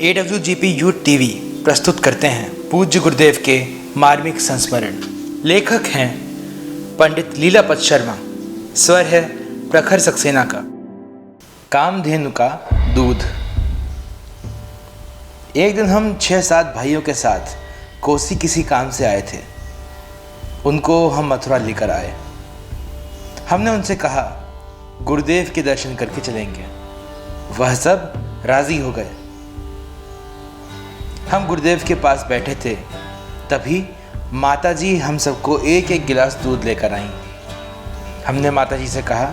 AWGP youth TV प्रस्तुत करते हैं पूज्य गुरुदेव के मार्मिक संस्मरण। लेखक हैं पंडित लीलापत शर्मा। स्वर है प्रखर सक्सेना का। कामधेनु का दूध। एक दिन हम 6-7 भाइयों के साथ कोसी किसी काम से आए थे। उनको हम मथुरा लेकर आए। हमने उनसे कहा गुरुदेव के दर्शन करके चलेंगे। वह सब राजी हो गए। हम गुरुदेव के पास बैठे थे, तभी माताजी हम सबको एक एक गिलास दूध लेकर आईं। हमने माताजी से कहा,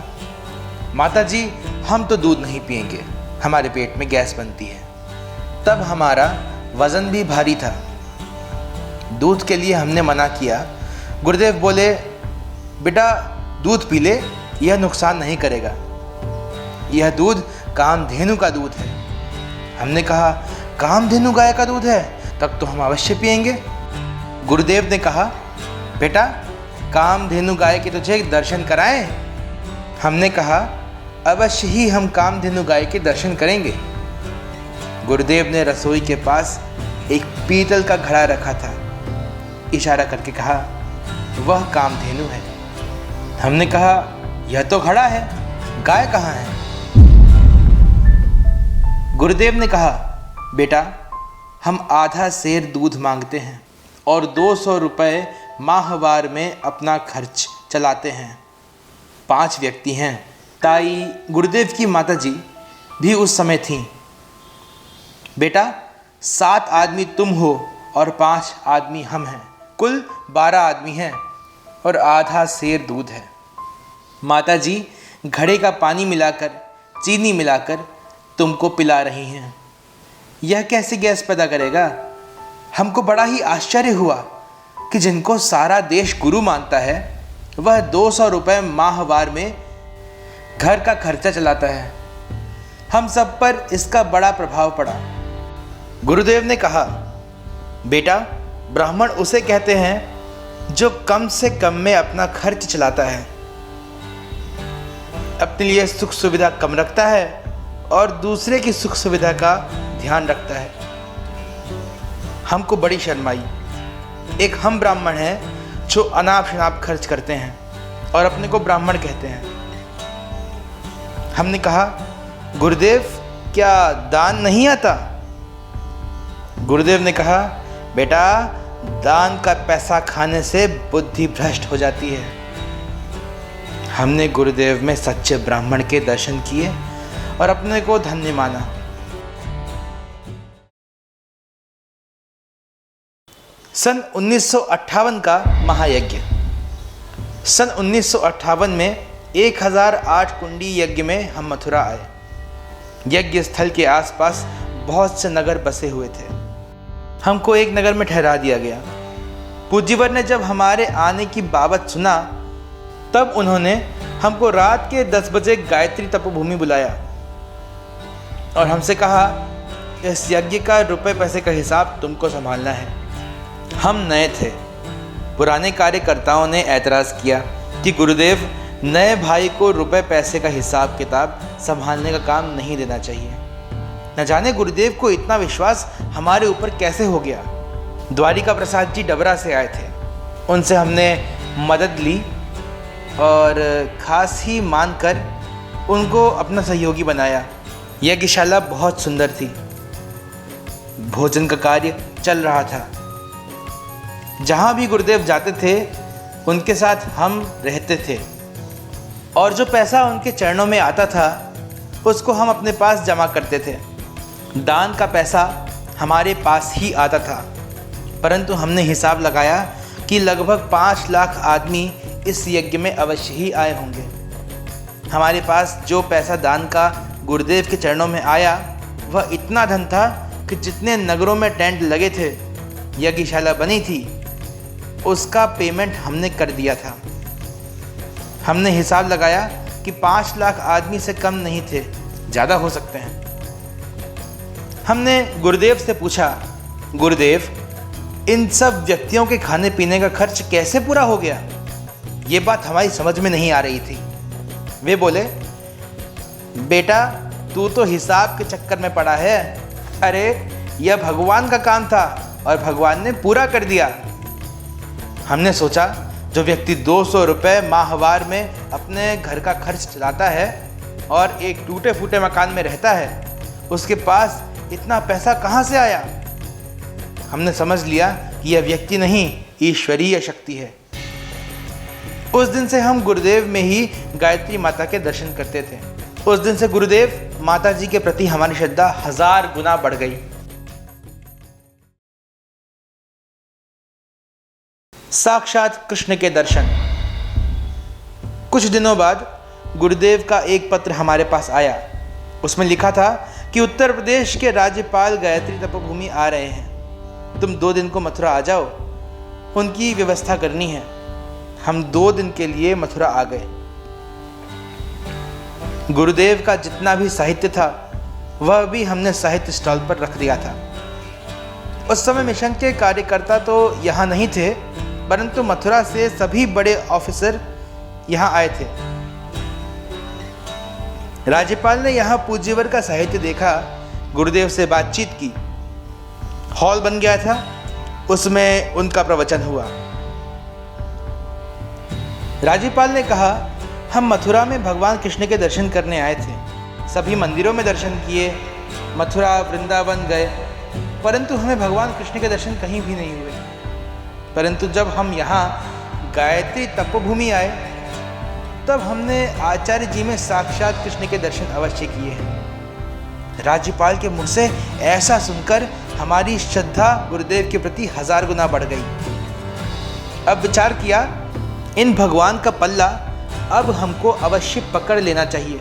माताजी हम तो दूध नहीं पिएंगे, हमारे पेट में गैस बनती है। तब हमारा वज़न भी भारी था। दूध के लिए हमने मना किया। गुरुदेव बोले, बेटा दूध पी ले, यह नुकसान नहीं करेगा। यह दूध कामधेनु का दूध है। हमने कहा, कामधेनु गाय का दूध है, तब तो हम अवश्य पिएंगे। गुरुदेव ने कहा, बेटा कामधेनु गाय के तुझे दर्शन कराएं। हमने कहा, अवश्य ही हम कामधेनु गाय के दर्शन करेंगे। गुरुदेव ने रसोई के पास एक पीतल का घड़ा रखा था। इशारा करके कहा, वह कामधेनु है। हमने कहा, यह तो घड़ा है, गाय कहाँ है? गुरुदेव ने कहा, बेटा हम आधा सेर दूध मांगते हैं और 200 रुपये माहवार में अपना खर्च चलाते हैं। 5 व्यक्ति हैं। ताई गुरुदेव की माताजी भी उस समय थीं। बेटा 7 आदमी तुम हो और 5 आदमी हम हैं, कुल 12 आदमी हैं और आधा सेर दूध है। माताजी घड़े का पानी मिलाकर चीनी मिलाकर तुमको पिला रही हैं। यह कैसे गैस पैदा करेगा? हमको बड़ा ही आश्चर्य हुआ कि जिनको सारा देश गुरु मानता है, वह 200 रुपये माहवार में घर का खर्चा चलाता है। हम सब पर इसका बड़ा प्रभाव पड़ा। गुरुदेव ने कहा, बेटा ब्राह्मण उसे कहते हैं जो कम से कम में अपना खर्च चलाता है, अपने लिए सुख सुविधा कम रखता है और दूसरे की सुख सुविधा का ध्यान रखता है। हमको बड़ी शर्म आई। एक हम ब्राह्मण हैं जो अनाप शनाप खर्च करते हैं और अपने को ब्राह्मण कहते हैं। हमने कहा, गुरुदेव क्या दान नहीं आता? गुरुदेव ने कहा, बेटा दान का पैसा खाने से बुद्धि भ्रष्ट हो जाती है। हमने गुरुदेव में सच्चे ब्राह्मण के दर्शन किए और अपने को धन्य माना। सन 1958 का महायज्ञ। सन 1958 में 1008 कुंडी यज्ञ में हम मथुरा आए। यज्ञ स्थल के आसपास बहुत से नगर बसे हुए थे। हमको एक नगर में ठहरा दिया गया। पूज्यवर ने जब हमारे आने की बाबत सुना, तब उन्होंने हमको रात के 10 बजे गायत्री तपोभूमि बुलाया और हमसे कहा, इस यज्ञ का रुपए पैसे का हिसाब तुमको संभालना है। हम नए थे। पुराने कार्यकर्ताओं ने ऐतराज़ किया कि गुरुदेव नए भाई को रुपए पैसे का हिसाब किताब संभालने का काम नहीं देना चाहिए। न जाने गुरुदेव को इतना विश्वास हमारे ऊपर कैसे हो गया। द्वारिका प्रसाद जी डबरा से आए थे। उनसे हमने मदद ली और खास ही मानकर उनको अपना सहयोगी बनाया। यज्ञशाला बहुत सुंदर थी। भोजन का कार्य चल रहा था। जहाँ भी गुरुदेव जाते थे, उनके साथ हम रहते थे और जो पैसा उनके चरणों में आता था, उसको हम अपने पास जमा करते थे। दान का पैसा हमारे पास ही आता था, परंतु हमने हिसाब लगाया कि लगभग 5 लाख आदमी इस यज्ञ में अवश्य ही आए होंगे। हमारे पास जो पैसा दान का गुरुदेव के चरणों में आया, वह इतना धन था कि जितने नगरों में टेंट लगे थे, यज्ञशाला बनी थी, उसका पेमेंट हमने कर दिया था। हमने हिसाब लगाया कि 5 लाख आदमी से कम नहीं थे, ज़्यादा हो सकते हैं। हमने गुरुदेव से पूछा, गुरुदेव इन सब व्यक्तियों के खाने पीने का खर्च कैसे पूरा हो गया? ये बात हमारी समझ में नहीं आ रही थी। वे बोले, बेटा तू तो हिसाब के चक्कर में पड़ा है। अरे यह भगवान का काम था और भगवान ने पूरा कर दिया। हमने सोचा जो व्यक्ति 200 रुपये माहवार में अपने घर का खर्च चलाता है और एक टूटे फूटे मकान में रहता है, उसके पास इतना पैसा कहाँ से आया। हमने समझ लिया कि यह व्यक्ति नहीं, ईश्वरीय शक्ति है। उस दिन से हम गुरुदेव में ही गायत्री माता के दर्शन करते थे। उस दिन से गुरुदेव माता जी के प्रति हमारी श्रद्धा 1000 गुना बढ़ गई। साक्षात कृष्ण के दर्शन। कुछ दिनों बाद गुरुदेव का एक पत्र हमारे पास आया। उसमें लिखा था कि उत्तर प्रदेश के राज्यपाल गायत्री तपोभूमि आ रहे हैं, तुम 2 दिन को मथुरा आ जाओ, उनकी व्यवस्था करनी है। हम 2 दिन के लिए मथुरा आ गए। गुरुदेव का जितना भी साहित्य था वह भी हमने साहित्य स्टॉल पर रख दिया था। उस समय मिशन के कार्यकर्ता तो यहाँ नहीं थे, परंतु मथुरा से सभी बड़े ऑफिसर यहाँ आए थे। राज्यपाल ने यहाँ पूज्यवर का साहित्य देखा, गुरुदेव से बातचीत की। हॉल बन गया था, उसमें उनका प्रवचन हुआ। राज्यपाल ने कहा, हम मथुरा में भगवान कृष्ण के दर्शन करने आए थे। सभी मंदिरों में दर्शन किए, मथुरा वृंदावन गए, परंतु हमें भगवान कृष्ण के दर्शन कहीं भी नहीं हुए। परंतु जब हम यहाँ गायत्री तपोभूमि आए तब हमने आचार्य जी में साक्षात कृष्ण के दर्शन अवश्य किए हैं। राज्यपाल के मुख से ऐसा सुनकर हमारी श्रद्धा गुरुदेव के प्रति 1000 गुना बढ़ गई। अब विचार किया, इन भगवान का पल्ला अब हमको अवश्य पकड़ लेना चाहिए।